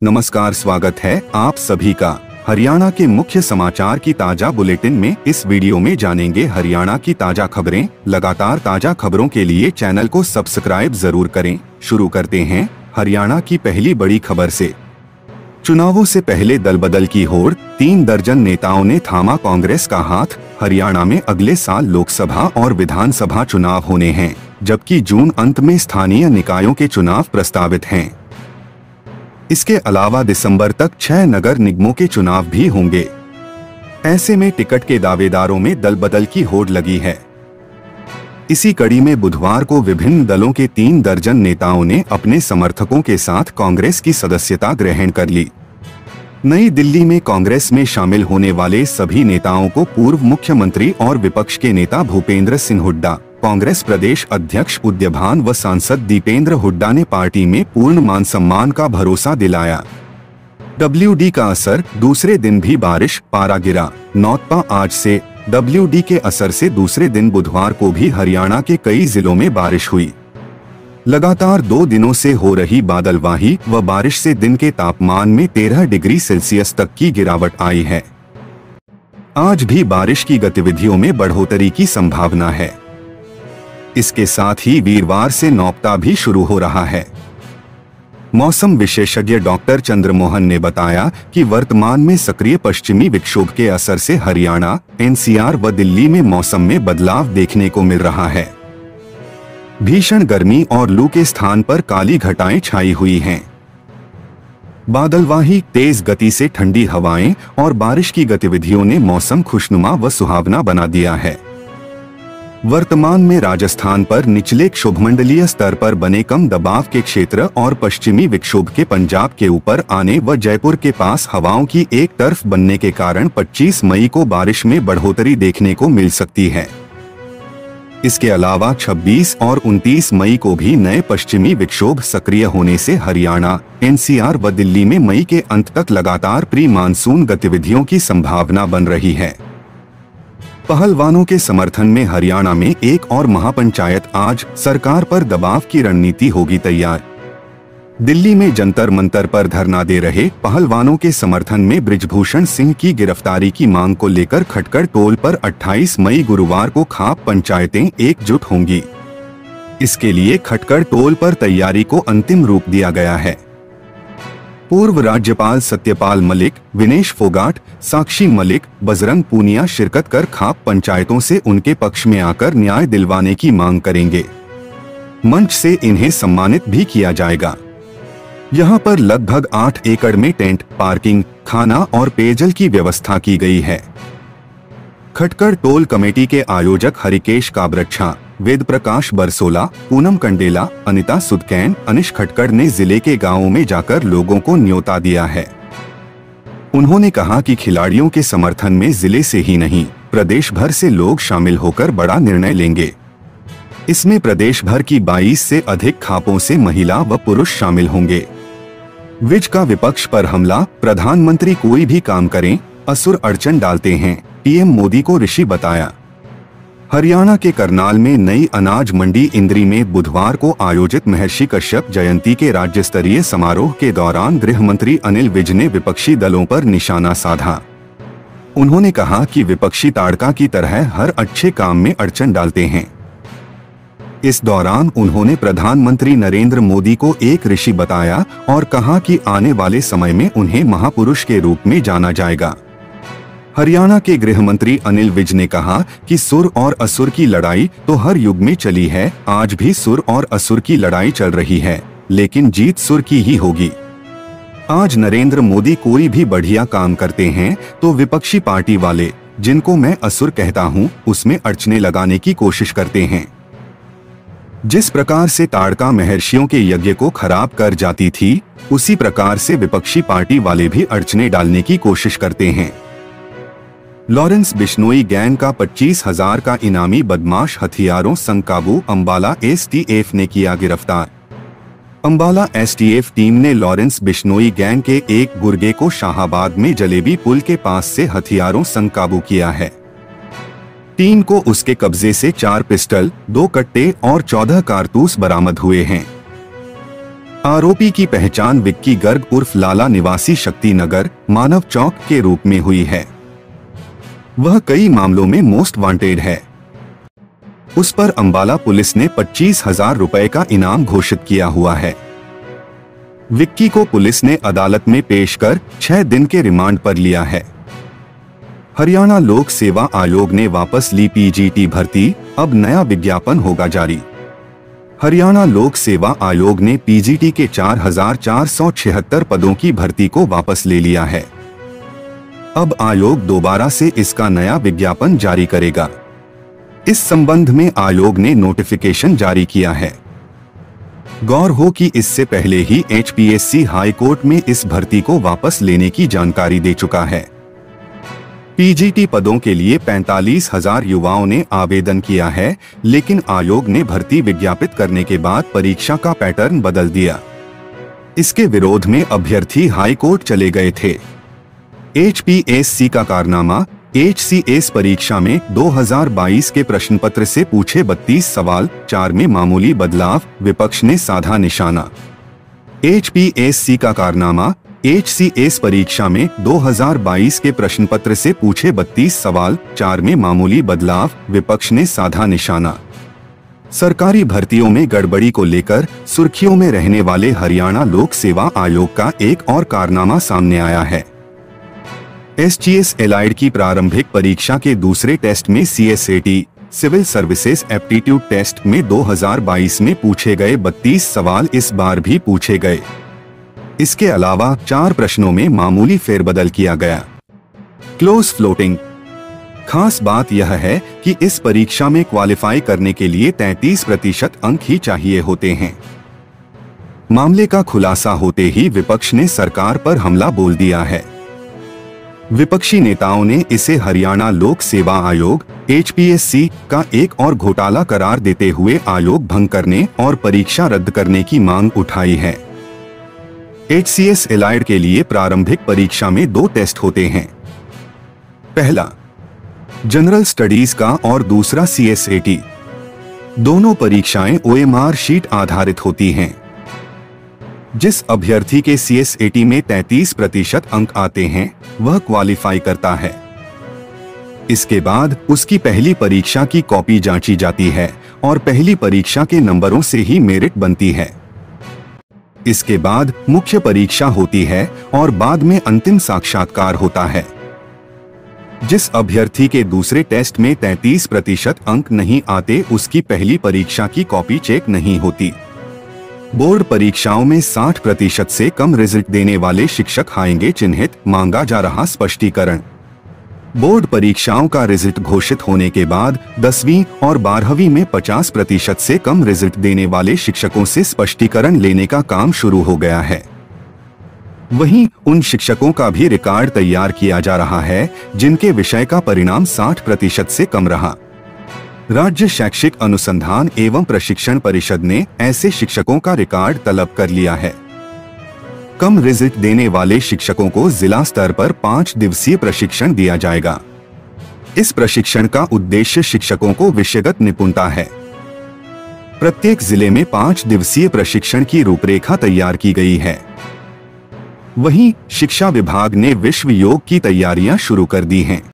नमस्कार, स्वागत है आप सभी का हरियाणा के मुख्य समाचार की ताजा बुलेटिन में। इस वीडियो में जानेंगे हरियाणा की ताजा खबरें। लगातार ताजा खबरों के लिए चैनल को सब्सक्राइब जरूर करें। शुरू करते हैं हरियाणा की पहली बड़ी खबर से। चुनावों से पहले दलबदल की होड़, 3 दर्जन नेताओं ने थामा कांग्रेस का हाथ। हरियाणा में अगले साल लोकसभा और विधानसभा चुनाव होने हैं, जबकि जून अंत में स्थानीय निकायों के चुनाव प्रस्तावित हैं। इसके अलावा दिसंबर तक 6 नगर निगमों के चुनाव भी होंगे। ऐसे में टिकट के दावेदारों में दलबदल की होड़ लगी है। इसी कड़ी में बुधवार को विभिन्न दलों के 3 दर्जन नेताओं ने अपने समर्थकों के साथ कांग्रेस की सदस्यता ग्रहण कर ली। नई दिल्ली में कांग्रेस में शामिल होने वाले सभी नेताओं को पूर्व मुख्यमंत्री और विपक्ष के नेता भूपेंद्र सिंह हुड्डा, कांग्रेस प्रदेश अध्यक्ष उदयभान व सांसद दीपेंद्र हुड्डा ने पार्टी में पूर्ण मान सम्मान का भरोसा दिलाया। WD का असर, दूसरे दिन भी बारिश, पारा गिरा। नौतपा आज से। WD के असर से दूसरे दिन बुधवार को भी हरियाणा के कई जिलों में बारिश हुई। लगातार 2 दिनों से हो रही बादलवाही व बारिश से दिन के तापमान में 13 डिग्री सेल्सियस तक की गिरावट आई है। आज भी बारिश की गतिविधियों में बढ़ोतरी की संभावना है। इसके साथ ही वीरवार से नौतपा भी शुरू हो रहा है। मौसम विशेषज्ञ डॉक्टर चंद्रमोहन ने बताया कि वर्तमान में सक्रिय पश्चिमी विक्षोभ के असर से हरियाणा, NCR व दिल्ली में मौसम में बदलाव देखने को मिल रहा है। भीषण गर्मी और लू के स्थान पर काली घटाएं छाई हुई हैं। बादलवाही, तेज गति से ठंडी हवाएं और बारिश की गतिविधियों ने मौसम खुशनुमा व सुहावना बना दिया है। वर्तमान में राजस्थान पर निचले क्षोभमंडलीय स्तर पर बने कम दबाव के क्षेत्र और पश्चिमी विक्षोभ के पंजाब के ऊपर आने व जयपुर के पास हवाओं की एक तरफ बनने के कारण 25 मई को बारिश में बढ़ोतरी देखने को मिल सकती है। इसके अलावा 26 और 29 मई को भी नए पश्चिमी विक्षोभ सक्रिय होने से हरियाणा, NCR व दिल्ली में मई के अंत तक लगातार प्री मानसून गतिविधियों की संभावना बन रही है। पहलवानों के समर्थन में हरियाणा में एक और महापंचायत आज। सरकार पर दबाव की रणनीति होगी तैयार। दिल्ली में जंतर मंतर पर धरना दे रहे पहलवानों के समर्थन में बृजभूषण सिंह की गिरफ्तारी की मांग को लेकर खटकड़ टोल पर 28 मई गुरुवार को खाप पंचायतें एकजुट होंगी। इसके लिए खटकड़ टोल पर तैयारी को अंतिम रूप दिया गया है। पूर्व राज्यपाल सत्यपाल मलिक, विनेश फोगाट, साक्षी मलिक, बजरंग पूनिया शिरकत कर खाप पंचायतों से उनके पक्ष में आकर न्याय दिलवाने की मांग करेंगे। मंच से इन्हें सम्मानित भी किया जाएगा। यहां पर लगभग 8 एकड़ में टेंट, पार्किंग, खाना और पेयजल की व्यवस्था की गई है। खटकड़ टोल कमेटी के आयोजक हरिकेश काबरच्छा, वेद प्रकाश बरसोला, पूनम कंडेला, अनिता सुदकैन, अनिश खटकड़ ने जिले के गांवों में जाकर लोगों को न्योता दिया है। उन्होंने कहा कि खिलाड़ियों के समर्थन में जिले से ही नहीं, प्रदेश भर से लोग शामिल होकर बड़ा निर्णय लेंगे। इसमें प्रदेश भर की 22 से अधिक खापों से महिला व पुरुष शामिल होंगे। विज का विपक्ष पर हमला, प्रधानमंत्री कोई भी काम करें, असुर अड़चन डालते हैं, PM मोदी को ऋषि बताया। हरियाणा के करनाल में नई अनाज मंडी इंद्री में बुधवार को आयोजित महर्षि कश्यप जयंती के राज्य स्तरीय समारोह के दौरान गृह मंत्री अनिल विज ने विपक्षी दलों पर निशाना साधा। उन्होंने कहा कि विपक्षी ताड़का की तरह हर अच्छे काम में अड़चन डालते हैं। इस दौरान उन्होंने प्रधानमंत्री नरेंद्र मोदी को एक ऋषि बताया और कहा कि आने वाले समय में उन्हें महापुरुष के रूप में जाना जाएगा। हरियाणा के गृह मंत्री अनिल विज ने कहा कि सुर और असुर की लड़ाई तो हर युग में चली है, आज भी सुर और असुर की लड़ाई चल रही है, लेकिन जीत सुर की ही होगी। आज नरेंद्र मोदी कोई भी बढ़िया काम करते हैं तो विपक्षी पार्टी वाले, जिनको मैं असुर कहता हूं, उसमें अड़चने लगाने की कोशिश करते हैं। जिस प्रकार से ताड़का महर्षियों के यज्ञ को खराब कर जाती थी, उसी प्रकार से विपक्षी पार्टी वाले भी अड़चने डालने की कोशिश करते हैं। लॉरेंस बिश्नोई गैंग का 25,000 का इनामी बदमाश हथियारों संग काबू। अंबाला STF ने किया गिरफ्तार। अंबाला STF टीम ने लॉरेंस बिश्नोई गैंग के एक गुर्गे को शाहाबाद में जलेबी पुल के पास से हथियारों संग काबू किया है। टीम को उसके कब्जे से 4 पिस्टल, 2 कट्टे और 14 कारतूस बरामद हुए हैं। आरोपी की पहचान विक्की गर्ग उर्फ लाला निवासी शक्ति नगर मानव चौक के रूप में हुई है। वह कई मामलों में मोस्ट वांटेड है। उस पर अंबाला पुलिस ने 25,000 रुपए का इनाम घोषित किया हुआ है। विक्की को पुलिस ने अदालत में पेश कर 6 दिन के रिमांड पर लिया है। हरियाणा लोक सेवा आयोग ने वापस ली पीजीटी भर्ती, अब नया विज्ञापन होगा जारी। हरियाणा लोक सेवा आयोग ने पीजीटी के 4,476 पदों की भर्ती को वापस ले लिया है। अब आयोग दोबारा से इसका नया विज्ञापन जारी करेगा। इस संबंध में आयोग ने नोटिफिकेशन जारी किया है। गौर हो कि इससे पहले ही एचपीएससी हाई कोर्ट में इस भर्ती को वापस लेने की जानकारी दे चुका है। पीजीटी पदों के लिए 45,000 युवाओं ने आवेदन किया है, लेकिन आयोग ने भर्ती विज्ञापित करने के बाद परीक्षा का पैटर्न बदल दिया। इसके विरोध में अभ्यर्थी हाई कोर्ट चले गए थे। एचपीएससी का कारनामा, एचसीएस परीक्षा में 2022 के प्रश्न पत्र से पूछे 32 सवाल, 4 में मामूली बदलाव, विपक्ष ने साधा निशाना। एचपीएससी का कारनामा, एचसीएस परीक्षा में 2022 के प्रश्न पत्र से पूछे 32 सवाल, 4 में मामूली बदलाव, विपक्ष ने साधा निशाना। सरकारी भर्तियों में गड़बड़ी को लेकर सुर्खियों में रहने वाले हरियाणा लोक सेवा आयोग का एक और कारनामा सामने आया है। एसजीएस एलाइड की प्रारंभिक परीक्षा के दूसरे टेस्ट में सीएसएटी सिविल सर्विसेज एप्टीट्यूड टेस्ट में 2022 में पूछे गए 32 सवाल इस बार भी पूछे गए। इसके अलावा 4 प्रश्नों में मामूली फेरबदल किया गया। Close floating. खास बात यह है कि इस परीक्षा में क्वालिफाई करने के लिए 33% अंक ही चाहिए होते हैं। मामले का खुलासा होते ही विपक्ष ने सरकार पर हमला बोल दिया है। विपक्षी नेताओं ने इसे हरियाणा लोक सेवा आयोग एचपीएससी का एक और घोटाला करार देते हुए आयोग भंग करने और परीक्षा रद्द करने की मांग उठाई है। एचसीएस एलाइड के लिए प्रारंभिक परीक्षा में 2 टेस्ट होते हैं। पहला जनरल स्टडीज का और दूसरा सीएसएटी। दोनों परीक्षाएं ओएमआर शीट आधारित होती हैं। जिस अभ्यर्थी के सीएसएटी में 33% अंक आते हैं वह क्वालिफाई करता है। इसके बाद उसकी पहली परीक्षा की कॉपी जांची जाती है और पहली परीक्षा के नंबरों से ही मेरिट बनती है। इसके बाद मुख्य परीक्षा होती है और बाद में अंतिम साक्षात्कार होता है। जिस अभ्यर्थी के दूसरे टेस्ट में 33% अंक नहीं आते उसकी पहली परीक्षा की कॉपी चेक नहीं होती। बोर्ड परीक्षाओं में 60% से कम रिजल्ट देने वाले शिक्षक आएंगे चिन्हित, मांगा जा रहा स्पष्टीकरण। बोर्ड परीक्षाओं का रिजल्ट घोषित होने के बाद 10वीं और 12वीं में 50% से कम रिजल्ट देने वाले शिक्षकों से स्पष्टीकरण लेने का काम शुरू हो गया है। वहीं उन शिक्षकों का भी रिकॉर्ड तैयार किया जा रहा है जिनके विषय का परिणाम 60% से कम रहा। राज्य शैक्षिक अनुसंधान एवं प्रशिक्षण परिषद ने ऐसे शिक्षकों का रिकॉर्ड तलब कर लिया है। कम रिजल्ट देने वाले शिक्षकों को जिला स्तर पर 5 दिवसीय प्रशिक्षण दिया जाएगा। इस प्रशिक्षण का उद्देश्य शिक्षकों को विषयगत निपुणता है। प्रत्येक जिले में 5 दिवसीय प्रशिक्षण की रूपरेखा तैयार की गई है। वहीं शिक्षा विभाग ने विश्व योग की तैयारियां शुरू कर दी हैं।